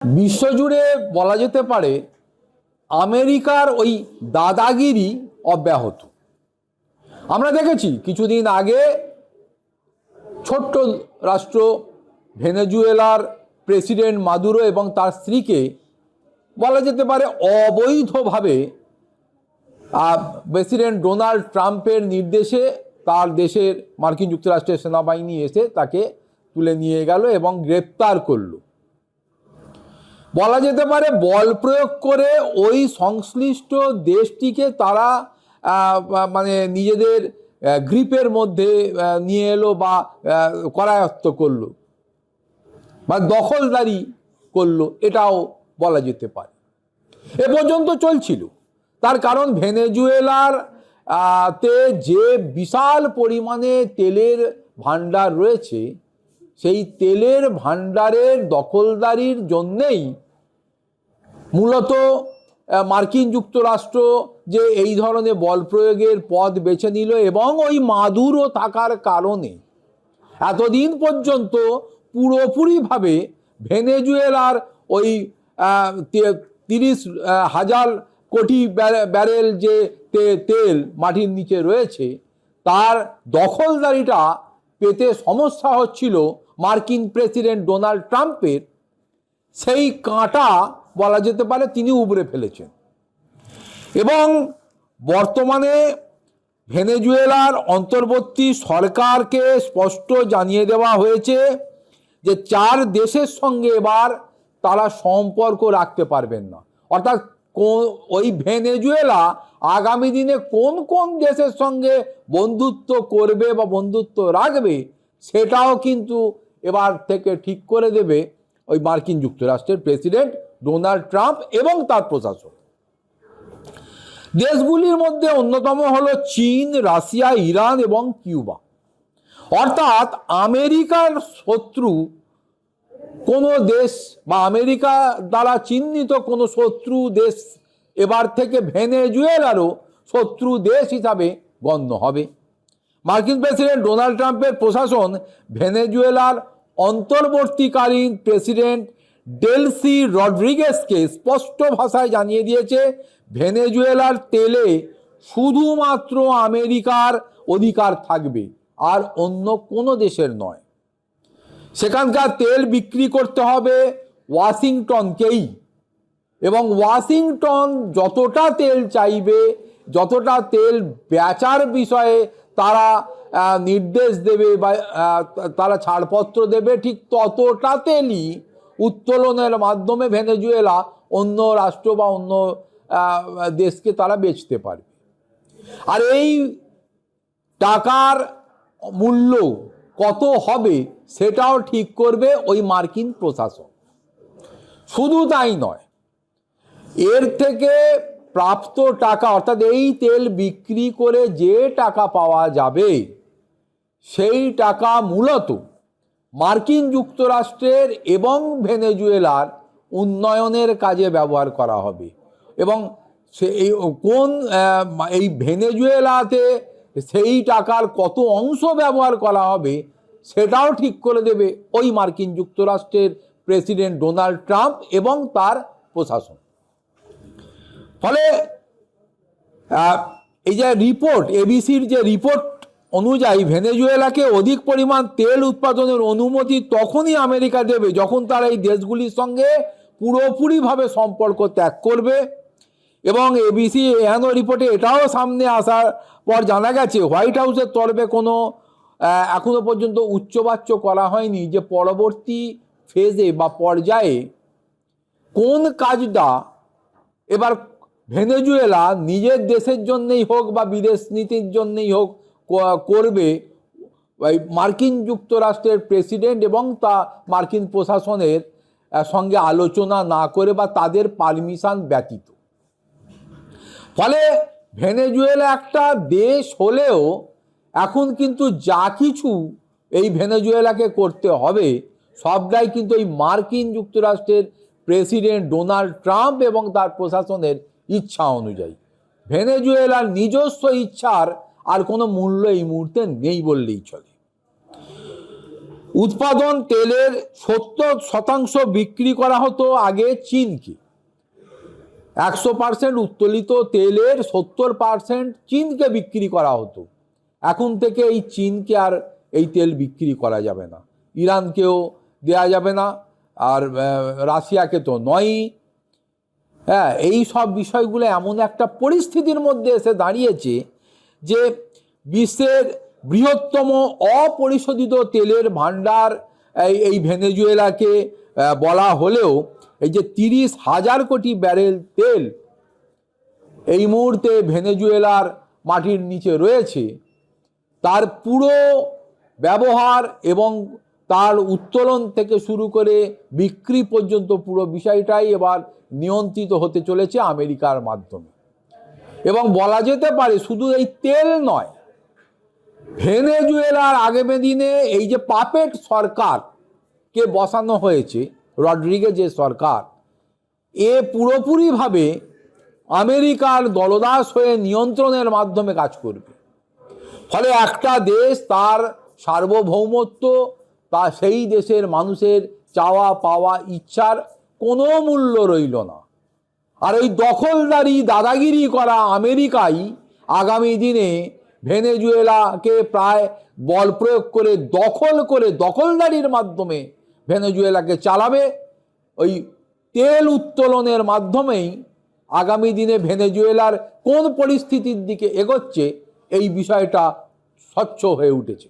বিশ্বজুড়ে বলা যেতে পারে আমেরিকার ওই দাদাগিরি অব্যাহত। আমরা দেখেছি কিছুদিন আগে ছোট্ট রাষ্ট্র ভেনেজুয়েলার প্রেসিডেন্ট মাদুরো এবং তার স্ত্রীকে বলা যেতে পারে অবৈধভাবে প্রেসিডেন্ট ডোনাল্ড ট্রাম্পের নির্দেশে তার দেশের মার্কিন যুক্তরাষ্ট্রের সেনাবাহিনী এসে তাকে তুলে নিয়ে গেল এবং গ্রেপ্তার করল। বলা যেতে পারে বল প্রয়োগ করে ওই সংশ্লিষ্ট দেশটিকে তারা মানে নিজেদের গ্রিপের মধ্যে নিয়ে এলো বা করায়ত্ত করলো বা দখলদারি করলো, এটাও বলা যেতে পারে। এ পর্যন্ত চলছিল। তার কারণ ভেনেজুয়েলার তে যে বিশাল পরিমাণে তেলের ভান্ডার রয়েছে, সেই তেলের ভান্ডারের দখলদারির জন্যেই মূলত মার্কিন যুক্তরাষ্ট্র যে এই ধরনের বল প্রয়োগের পথ বেছে নিল এবং ওই মাদুরো থাকার কারণে এতদিন পর্যন্ত পুরোপুরিভাবে ভেনেজুয়েলার ওই 30,000 কোটি ব্যারেল যে তেল মাটির নিচে রয়েছে, তার দখলদারিটা পেতে সমস্যা হচ্ছিল মার্কিন প্রেসিডেন্ট ডোনাল্ড ট্রাম্পের। সেই কাঁটা বলা যেতে পারে তিনি উবড়ে ফেলেছেন এবং বর্তমানে ভেনেজুয়েলার অন্তর্বর্তী সরকারকে স্পষ্ট জানিয়ে দেওয়া হয়েছে যে 4 দেশের সঙ্গে এবার তারা সম্পর্ক রাখতে পারবেন না। অর্থাৎ ওই ভেনেজুয়েলা আগামী দিনে কোন কোন দেশের সঙ্গে বন্ধুত্ব করবে বা বন্ধুত্ব রাখবে সেটাও কিন্তু এবার থেকে ঠিক করে দেবে ওই মার্কিন যুক্তরাষ্ট্রের প্রেসিডেন্ট ডোনাল্ড ট্রাম্প এবং তার প্রশাসন। দেশগুলির মধ্যে অন্যতম হলো চীন, রাশিয়া, ইরান এবং কিউবা। অর্থাৎ আমেরিকার শত্রু কোনো দেশ বা আমেরিকা দ্বারা চিহ্নিত কোনো শত্রু দেশ এবার থেকে ভেনেজুয়েলারও শত্রু দেশ হিসাবে গণ্য হবে। মার্কিন প্রেসিডেন্ট ডোনাল্ড ট্রাম্পের প্রশাসন ভেনেজুয়েলার অন্তর্বর্তীকালীন প্রেসিডেন্ট ডেলসি রড্রিগেজকে স্পষ্ট ভাষায় জানিয়ে দিয়েছে ভেনেজুয়েলার তেলে শুধুমাত্র আমেরিকার অধিকার থাকবে, আর অন্য কোনো দেশের নয়। সেখানকার তেল বিক্রি করতে হবে ওয়াশিংটনকেই এবং ওয়াশিংটন যতটা তেল চাইবে, যতটা তেল বেচার বিষয়ে তারা নির্দেশ দেবে বা তারা ছাড়পত্র দেবে, ঠিক ততটা তেলই উত্তোলনের মাধ্যমে ভেনেজুয়েলা অন্য রাষ্ট্র বা অন্য দেশকে তারা বেচতে পারবে। আর এই টাকার মূল্য কত হবে সেটাও ঠিক করবে ওই মার্কিন প্রশাসন। শুধু তাই নয়, এর থেকে প্রাপ্ত টাকা অর্থাৎ এই তেল বিক্রি করে যে টাকা পাওয়া যাবে সেই টাকা মূলত মার্কিন যুক্তরাষ্ট্রের এবং ভেনেজুয়েলার উন্নয়নের কাজে ব্যবহার করা হবে এবং এই ভেনেজুয়েলাতে সেই টাকার কত অংশ ব্যবহার করা হবে সেটাও ঠিক করে দেবে ওই মার্কিন যুক্তরাষ্ট্রের প্রেসিডেন্ট ডোনাল্ড ট্রাম্প এবং তার প্রশাসন। ফলে এই যে রিপোর্ট, এবিসির যে রিপোর্ট অনুযায়ী ভেনেজুয়েলাকে অধিক পরিমাণ তেল উৎপাদনের অনুমতি তখনই আমেরিকা দেবে যখন তারা এই দেশগুলির সঙ্গে পুরোপুরিভাবে সম্পর্ক ত্যাগ করবে। এবং এবিসি এহেন রিপোর্টে এটাও সামনে আসার পর জানা গেছে হোয়াইট হাউসের তরফে কোনো এখনো পর্যন্ত উচ্চবাচ্য করা হয়নি যে পরবর্তী ফেজে বা পর্যায়ে কোন কাজটা এবার ভেনেজুয়েলা নিজের দেশের জন্যই হোক বা বিদেশ নীতির জন্যই হোক করবে মার্কিন যুক্তরাষ্ট্রের প্রেসিডেন্ট এবং তা মার্কিন প্রশাসনের সঙ্গে আলোচনা না করে বা তাদের পারমিশন ব্যতীত। ফলে ভেনেজুয়েলা একটা দেশ হলেও এখন কিন্তু যা কিছু এই ভেনেজুয়েলাকে করতে হবে সবটাই কিন্তু এই মার্কিন যুক্তরাষ্ট্রের প্রেসিডেন্ট ডোনাল্ড ট্রাম্প এবং তার প্রশাসনের ইচ্ছা অনুযায়ী। ভেনেজুয়েলার নিজস্ব ইচ্ছার আর কোনো মূল্য এই মুহূর্তে নেই বললেই চলে। উৎপাদন তেলের 70% বিক্রি করা হতো আগে চীনকে। 100% উত্তোলিত তেলের 70% চীনকে বিক্রি করা হতো। এখন থেকে এই চীনকে আর এই তেল বিক্রি করা যাবে না, ইরানকেও দেয়া যাবে না, আর রাশিয়াকে তো নয়ই। হ্যাঁ, এই সব বিষয়গুলো এমন একটা পরিস্থিতির মধ্যে এসে দাঁড়িয়েছে যে বিশ্বের বৃহত্তম অপরিশোধিত তেলের ভাণ্ডার এই ভেনেজুয়েলাকে বলা হলেও এই যে 30,000 কোটি ব্যারেল তেল এই মুহূর্তে ভেনেজুয়েলার মাটির নিচে রয়েছে, তার পুরো ব্যবহার এবং তার উত্তোলন থেকে শুরু করে বিক্রি পর্যন্ত পুরো বিষয়টাই এবার নিয়ন্ত্রিত হতে চলেছে আমেরিকার মাধ্যমে। এবং বলা যেতে পারে শুধু এই তেল নয়, ভেনেজুয়েলার আগামী দিনে এই যে পাপেট সরকারকে বসানো হয়েছে, রড্রিগেজের সরকার, এ পুরোপুরিভাবে আমেরিকার দলদাস হয়ে নিয়ন্ত্রণের মাধ্যমে কাজ করবে। ফলে একটা দেশ তার সার্বভৌমত্ব, তা সেই দেশের মানুষের চাওয়া পাওয়া ইচ্ছার কোনো মূল্য রইল না। আর ওই দখলদারি দাদাগিরি করা আমেরিকাই আগামী দিনে ভেনেজুয়েলাকে প্রায় বল প্রয়োগ করে দখলদারির মাধ্যমে ভেনেজুয়েলাকে চালাবে। ওই তেল উত্তোলনের মাধ্যমেই আগামী দিনে ভেনেজুয়েলার কোন পরিস্থিতির দিকে এগোচ্ছে এই বিষয়টা স্বচ্ছ হয়ে উঠেছে।